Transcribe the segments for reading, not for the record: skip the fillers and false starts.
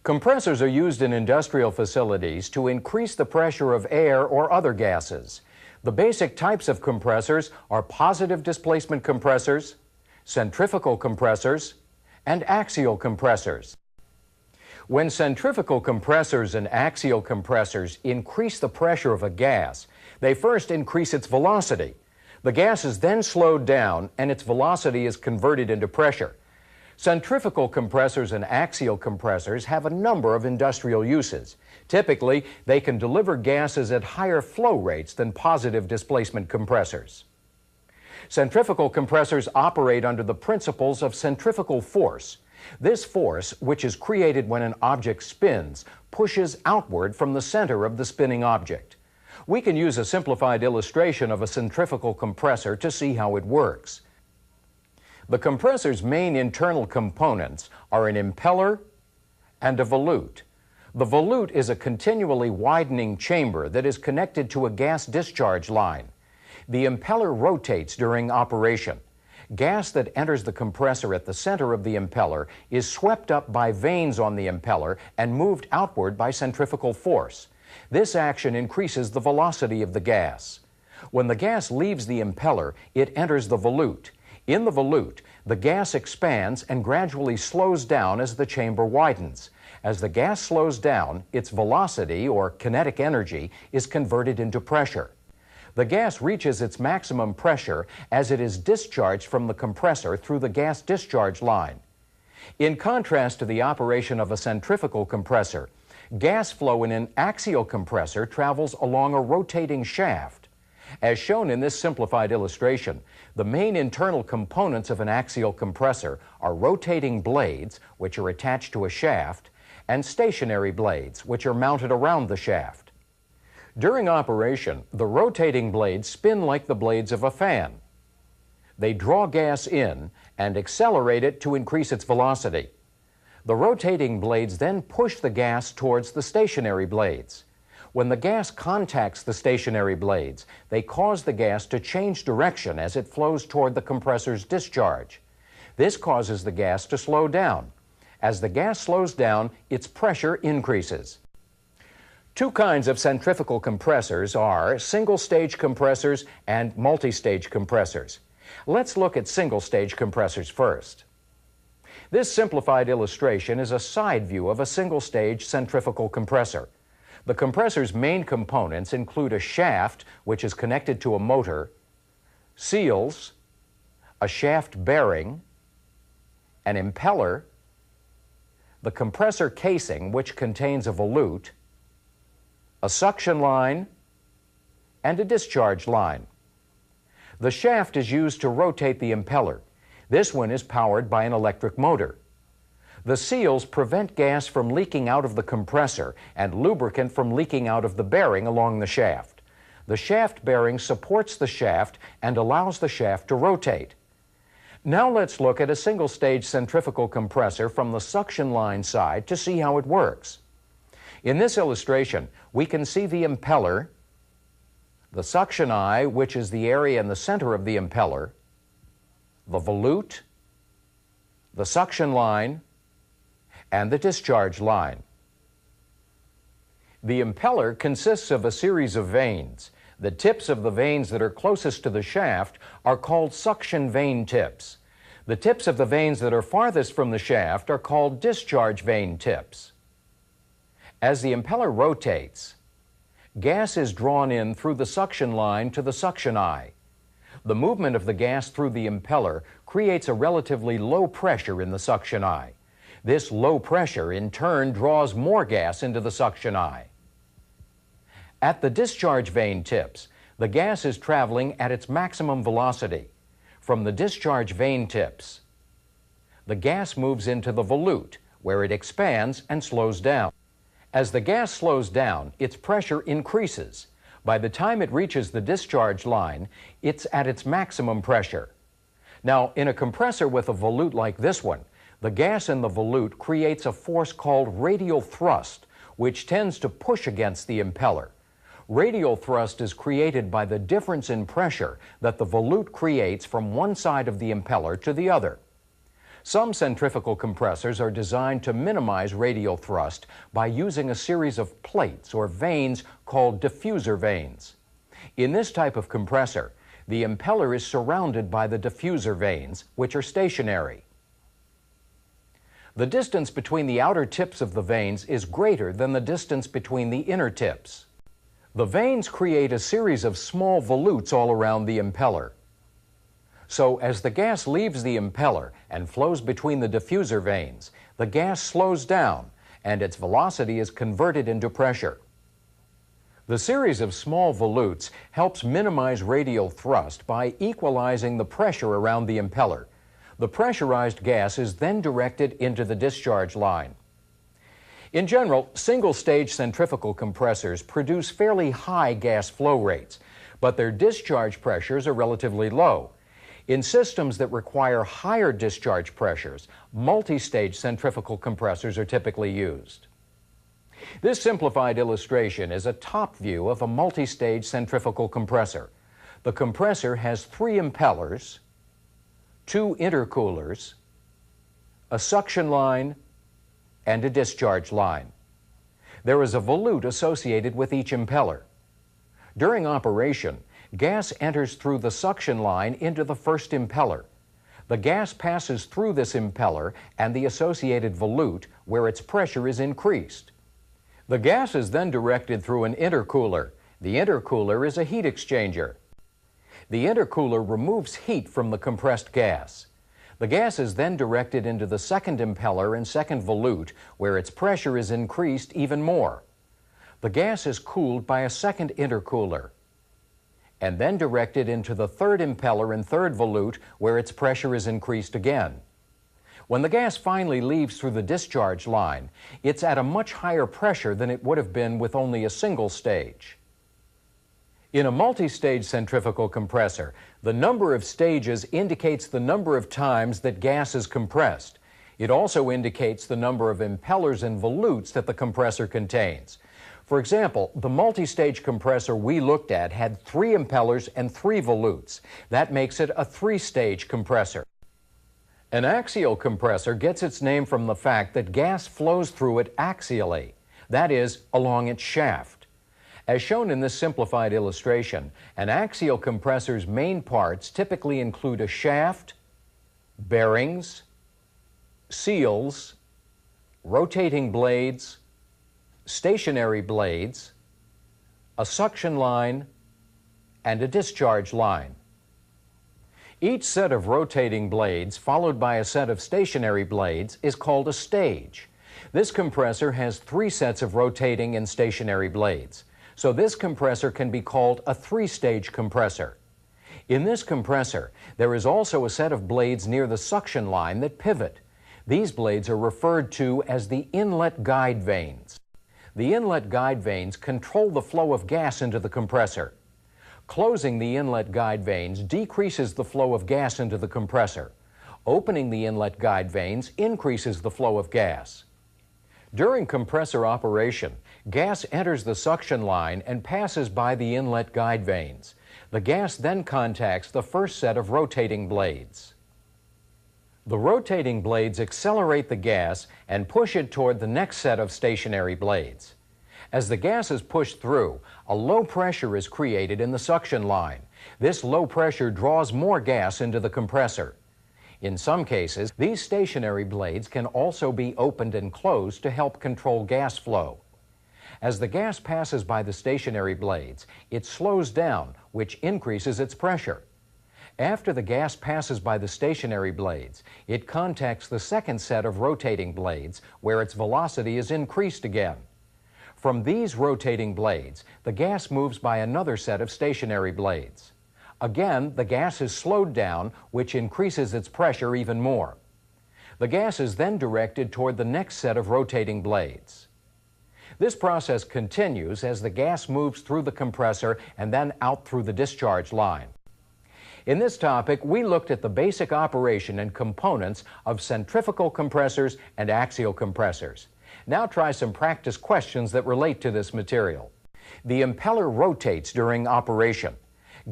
Compressors are used in industrial facilities to increase the pressure of air or other gases. The basic types of compressors are positive displacement compressors, centrifugal compressors, and axial compressors. When centrifugal compressors and axial compressors increase the pressure of a gas, they first increase its velocity. The gas is then slowed down and its velocity is converted into pressure. Centrifugal compressors and axial compressors have a number of industrial uses. Typically, they can deliver gases at higher flow rates than positive displacement compressors. Centrifugal compressors operate under the principles of centrifugal force. This force, which is created when an object spins, pushes outward from the center of the spinning object. We can use a simplified illustration of a centrifugal compressor to see how it works. The compressor's main internal components are an impeller and a volute. The volute is a continually widening chamber that is connected to a gas discharge line. The impeller rotates during operation. Gas that enters the compressor at the center of the impeller is swept up by vanes on the impeller and moved outward by centrifugal force. This action increases the velocity of the gas. When the gas leaves the impeller, it enters the volute. In the volute, the gas expands and gradually slows down as the chamber widens. As the gas slows down, its velocity, or kinetic energy, is converted into pressure. The gas reaches its maximum pressure as it is discharged from the compressor through the gas discharge line. In contrast to the operation of a centrifugal compressor, gas flow in an axial compressor travels along a rotating shaft. As shown in this simplified illustration, the main internal components of an axial compressor are rotating blades, which are attached to a shaft, and stationary blades, which are mounted around the shaft. During operation, the rotating blades spin like the blades of a fan. They draw gas in and accelerate it to increase its velocity. The rotating blades then push the gas towards the stationary blades. When the gas contacts the stationary blades, they cause the gas to change direction as it flows toward the compressor's discharge. This causes the gas to slow down. As the gas slows down, its pressure increases. Two kinds of centrifugal compressors are single-stage compressors and multi-stage compressors. Let's look at single-stage compressors first. This simplified illustration is a side view of a single-stage centrifugal compressor. The compressor's main components include a shaft, which is connected to a motor, seals, a shaft bearing, an impeller, the compressor casing, which contains a volute, a suction line, and a discharge line. The shaft is used to rotate the impeller. This one is powered by an electric motor. The seals prevent gas from leaking out of the compressor and lubricant from leaking out of the bearing along the shaft. The shaft bearing supports the shaft and allows the shaft to rotate. Now let's look at a single-stage centrifugal compressor from the suction line side to see how it works. In this illustration, we can see the impeller, the suction eye, which is the area in the center of the impeller, the volute, the suction line, and the discharge line. The impeller consists of a series of vanes. The tips of the vanes that are closest to the shaft are called suction vane tips. The tips of the vanes that are farthest from the shaft are called discharge vane tips. As the impeller rotates, gas is drawn in through the suction line to the suction eye. The movement of the gas through the impeller creates a relatively low pressure in the suction eye. This low pressure, in turn, draws more gas into the suction eye. At the discharge vane tips, the gas is traveling at its maximum velocity. From the discharge vane tips, the gas moves into the volute, where it expands and slows down. As the gas slows down, its pressure increases. By the time it reaches the discharge line, it's at its maximum pressure. Now, in a compressor with a volute like this one, the gas in the volute creates a force called radial thrust, which tends to push against the impeller. Radial thrust is created by the difference in pressure that the volute creates from one side of the impeller to the other. Some centrifugal compressors are designed to minimize radial thrust by using a series of plates or vanes called diffuser vanes. In this type of compressor, the impeller is surrounded by the diffuser vanes, which are stationary. The distance between the outer tips of the vanes is greater than the distance between the inner tips. The vanes create a series of small volutes all around the impeller. So as the gas leaves the impeller and flows between the diffuser vanes, the gas slows down and its velocity is converted into pressure. The series of small volutes helps minimize radial thrust by equalizing the pressure around the impeller. The pressurized gas is then directed into the discharge line. In general, single-stage centrifugal compressors produce fairly high gas flow rates, but their discharge pressures are relatively low. In systems that require higher discharge pressures, multi-stage centrifugal compressors are typically used. This simplified illustration is a top view of a multi-stage centrifugal compressor. The compressor has 3 impellers, 2 intercoolers, a suction line, and a discharge line. There is a volute associated with each impeller. During operation, gas enters through the suction line into the first impeller. The gas passes through this impeller and the associated volute where its pressure is increased. The gas is then directed through an intercooler. The intercooler is a heat exchanger. The intercooler removes heat from the compressed gas. The gas is then directed into the second impeller and second volute, where its pressure is increased even more. The gas is cooled by a second intercooler, and then directed into the third impeller and third volute, where its pressure is increased again. When the gas finally leaves through the discharge line, it's at a much higher pressure than it would have been with only a single stage. In a multi-stage centrifugal compressor, the number of stages indicates the number of times that gas is compressed. It also indicates the number of impellers and volutes that the compressor contains. For example, the multi-stage compressor we looked at had 3 impellers and 3 volutes. That makes it a 3-stage compressor. An axial compressor gets its name from the fact that gas flows through it axially, that is, along its shaft. As shown in this simplified illustration, an axial compressor's main parts typically include a shaft, bearings, seals, rotating blades, stationary blades, a suction line, and a discharge line. Each set of rotating blades, followed by a set of stationary blades, is called a stage. This compressor has 3 sets of rotating and stationary blades, so this compressor can be called a 3-stage compressor. In this compressor, there is also a set of blades near the suction line that pivot. These blades are referred to as the inlet guide vanes. The inlet guide vanes control the flow of gas into the compressor. Closing the inlet guide vanes decreases the flow of gas into the compressor. Opening the inlet guide vanes increases the flow of gas. During compressor operation, gas enters the suction line and passes by the inlet guide vanes. The gas then contacts the first set of rotating blades. The rotating blades accelerate the gas and push it toward the next set of stationary blades. As the gas is pushed through, a low pressure is created in the suction line. This low pressure draws more gas into the compressor. In some cases, these stationary blades can also be opened and closed to help control gas flow. As the gas passes by the stationary blades, it slows down, which increases its pressure. After the gas passes by the stationary blades, it contacts the second set of rotating blades, where its velocity is increased again. From these rotating blades, the gas moves by another set of stationary blades. Again, the gas is slowed down, which increases its pressure even more. The gas is then directed toward the next set of rotating blades. This process continues as the gas moves through the compressor and then out through the discharge line. In this topic, we looked at the basic operation and components of centrifugal compressors and axial compressors. Now try some practice questions that relate to this material. The impeller rotates during operation.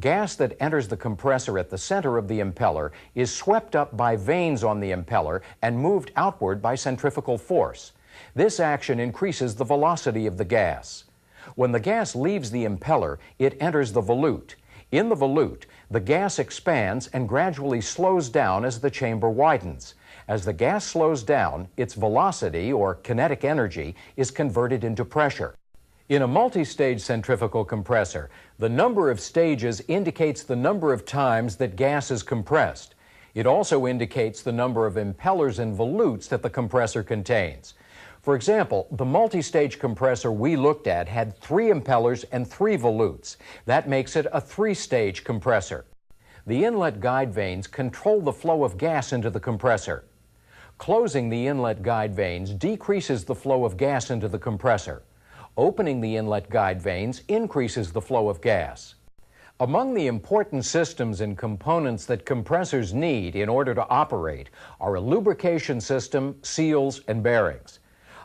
Gas that enters the compressor at the center of the impeller is swept up by vanes on the impeller and moved outward by centrifugal force. This action increases the velocity of the gas. When the gas leaves the impeller, it enters the volute. In the volute, the gas expands and gradually slows down as the chamber widens. As the gas slows down, its velocity, or kinetic energy, is converted into pressure. In a multi-stage centrifugal compressor, the number of stages indicates the number of times that gas is compressed. It also indicates the number of impellers and volutes that the compressor contains. For example, the multi-stage compressor we looked at had 3 impellers and 3 volutes. That makes it a 3-stage compressor. The inlet guide vanes control the flow of gas into the compressor. Closing the inlet guide vanes decreases the flow of gas into the compressor. Opening the inlet guide vanes increases the flow of gas. Among the important systems and components that compressors need in order to operate are a lubrication system, seals, and bearings.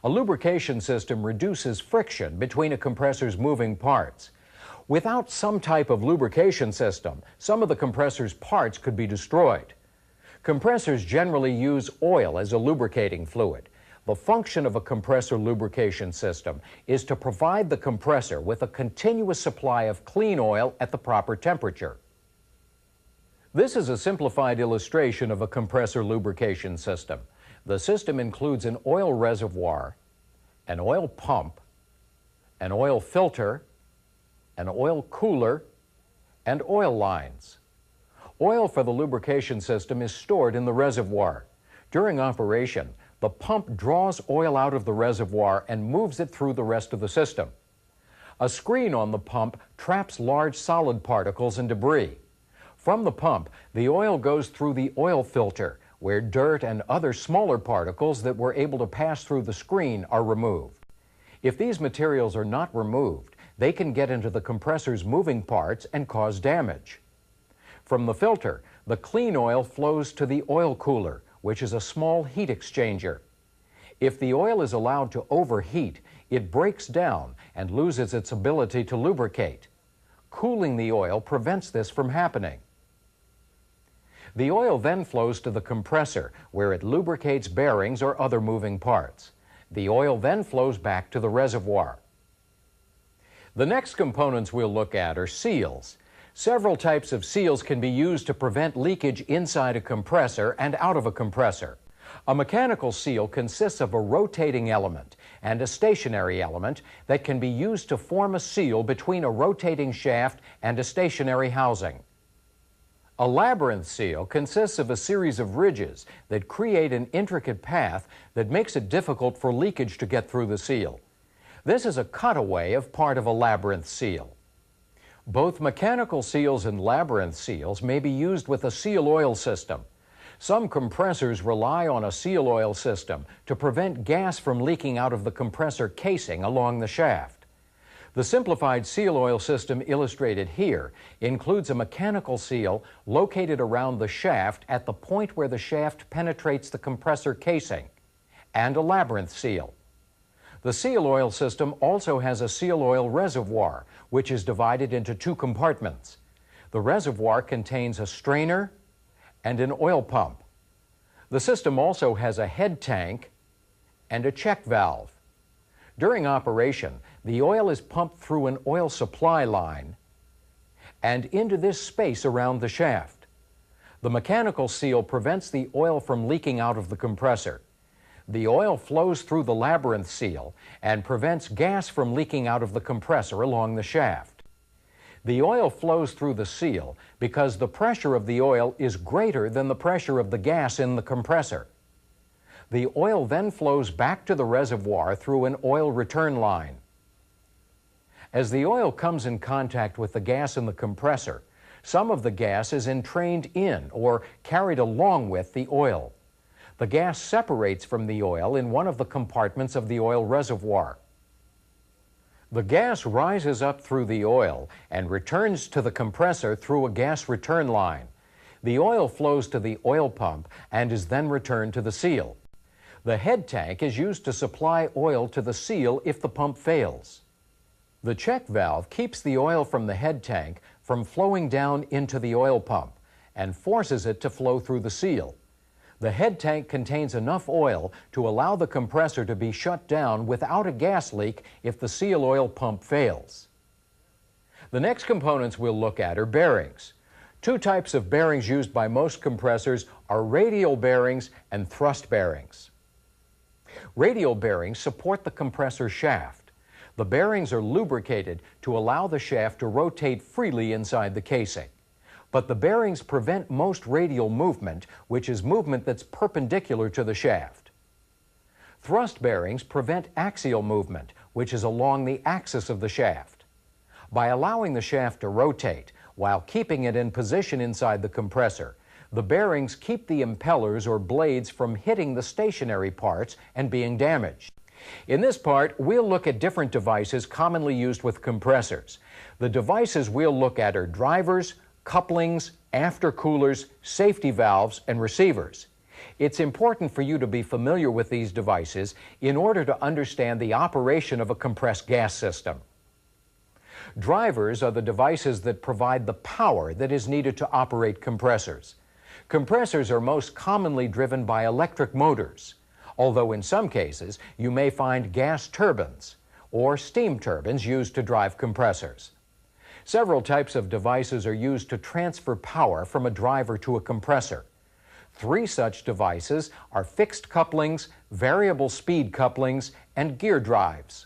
A lubrication system reduces friction between a compressor's moving parts. Without some type of lubrication system, some of the compressor's parts could be destroyed. Compressors generally use oil as a lubricating fluid. The function of a compressor lubrication system is to provide the compressor with a continuous supply of clean oil at the proper temperature. This is a simplified illustration of a compressor lubrication system. The system includes an oil reservoir, an oil pump, an oil filter, an oil cooler, and oil lines. Oil for the lubrication system is stored in the reservoir. During operation, the pump draws oil out of the reservoir and moves it through the rest of the system. A screen on the pump traps large solid particles and debris. From the pump, the oil goes through the oil filter, where dirt and other smaller particles that were able to pass through the screen are removed. If these materials are not removed, they can get into the compressor's moving parts and cause damage. From the filter, the clean oil flows to the oil cooler, which is a small heat exchanger. If the oil is allowed to overheat, it breaks down and loses its ability to lubricate. Cooling the oil prevents this from happening. The oil then flows to the compressor, where it lubricates bearings or other moving parts. The oil then flows back to the reservoir. The next components we'll look at are seals. Several types of seals can be used to prevent leakage inside a compressor and out of a compressor. A mechanical seal consists of a rotating element and a stationary element that can be used to form a seal between a rotating shaft and a stationary housing. A labyrinth seal consists of a series of ridges that create an intricate path that makes it difficult for leakage to get through the seal. This is a cutaway of part of a labyrinth seal. Both mechanical seals and labyrinth seals may be used with a seal oil system. Some compressors rely on a seal oil system to prevent gas from leaking out of the compressor casing along the shaft. The simplified seal oil system illustrated here includes a mechanical seal located around the shaft at the point where the shaft penetrates the compressor casing, and a labyrinth seal. The seal oil system also has a seal oil reservoir, which is divided into 2 compartments. The reservoir contains a strainer and an oil pump. The system also has a head tank and a check valve. During operation, the oil is pumped through an oil supply line and into this space around the shaft. The mechanical seal prevents the oil from leaking out of the compressor. The oil flows through the labyrinth seal and prevents gas from leaking out of the compressor along the shaft. The oil flows through the seal because the pressure of the oil is greater than the pressure of the gas in the compressor. The oil then flows back to the reservoir through an oil return line. As the oil comes in contact with the gas in the compressor, some of the gas is entrained in or carried along with the oil. The gas separates from the oil in one of the compartments of the oil reservoir. The gas rises up through the oil and returns to the compressor through a gas return line. The oil flows to the oil pump and is then returned to the seal. The head tank is used to supply oil to the seal if the pump fails. The check valve keeps the oil from the head tank from flowing down into the oil pump and forces it to flow through the seal. The head tank contains enough oil to allow the compressor to be shut down without a gas leak if the seal oil pump fails. The next components we'll look at are bearings. Two types of bearings used by most compressors are radial bearings and thrust bearings. Radial bearings support the compressor shaft. The bearings are lubricated to allow the shaft to rotate freely inside the casing. But the bearings prevent most radial movement, which is movement that's perpendicular to the shaft. Thrust bearings prevent axial movement, which is along the axis of the shaft. By allowing the shaft to rotate while keeping it in position inside the compressor, the bearings keep the impellers or blades from hitting the stationary parts and being damaged. In this part, we'll look at different devices commonly used with compressors. The devices we'll look at are drivers, couplings, aftercoolers, safety valves, and receivers. It's important for you to be familiar with these devices in order to understand the operation of a compressed gas system. Drivers are the devices that provide the power that is needed to operate compressors. Compressors are most commonly driven by electric motors, although in some cases you may find gas turbines or steam turbines used to drive compressors. Several types of devices are used to transfer power from a driver to a compressor. Three such devices are fixed couplings, variable speed couplings, and gear drives.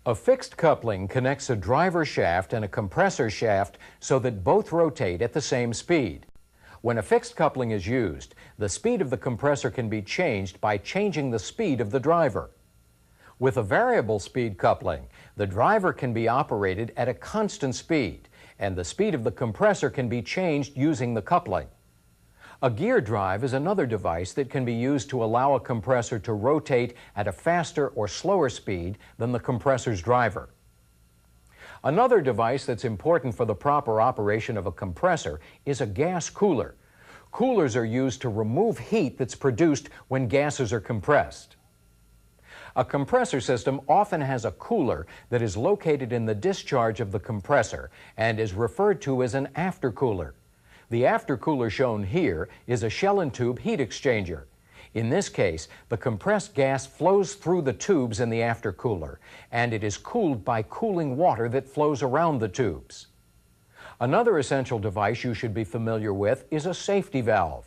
A fixed coupling connects a driver shaft and a compressor shaft so that both rotate at the same speed. When a fixed coupling is used, the speed of the compressor can be changed by changing the speed of the driver. With a variable speed coupling, the driver can be operated at a constant speed, and the speed of the compressor can be changed using the coupling. A gear drive is another device that can be used to allow a compressor to rotate at a faster or slower speed than the compressor's driver. Another device that's important for the proper operation of a compressor is a gas cooler. Coolers are used to remove heat that's produced when gases are compressed. A compressor system often has a cooler that is located in the discharge of the compressor and is referred to as an aftercooler. The aftercooler shown here is a shell and tube heat exchanger. In this case, the compressed gas flows through the tubes in the aftercooler, and it is cooled by cooling water that flows around the tubes. Another essential device you should be familiar with is a safety valve.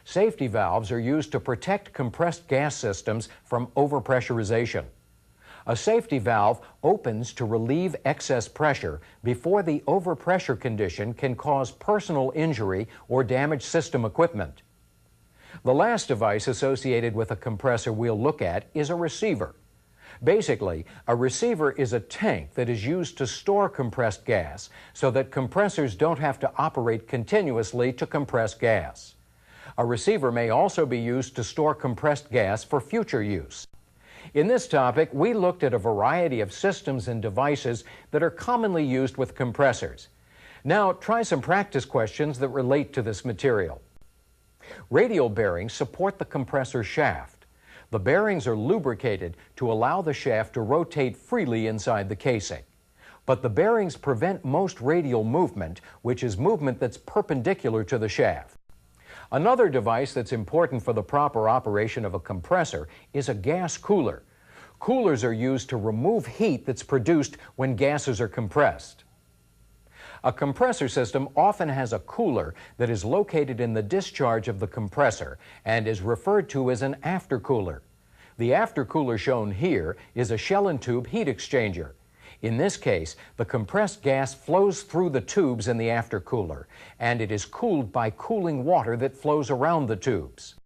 Safety valves are used to protect compressed gas systems from overpressurization. A safety valve opens to relieve excess pressure before the overpressure condition can cause personal injury or damage system equipment. The last device associated with a compressor we'll look at is a receiver. Basically, a receiver is a tank that is used to store compressed gas so that compressors don't have to operate continuously to compress gas. A receiver may also be used to store compressed gas for future use. In this topic, we looked at a variety of systems and devices that are commonly used with compressors. Now, try some practice questions that relate to this material. Radial bearings support the compressor shaft. The bearings are lubricated to allow the shaft to rotate freely inside the casing. But the bearings prevent most radial movement, which is movement that's perpendicular to the shaft. Another device that's important for the proper operation of a compressor is a gas cooler. Coolers are used to remove heat that's produced when gases are compressed. A compressor system often has a cooler that is located in the discharge of the compressor and is referred to as an aftercooler. The aftercooler shown here is a shell and tube heat exchanger. In this case, the compressed gas flows through the tubes in the aftercooler, and it is cooled by cooling water that flows around the tubes.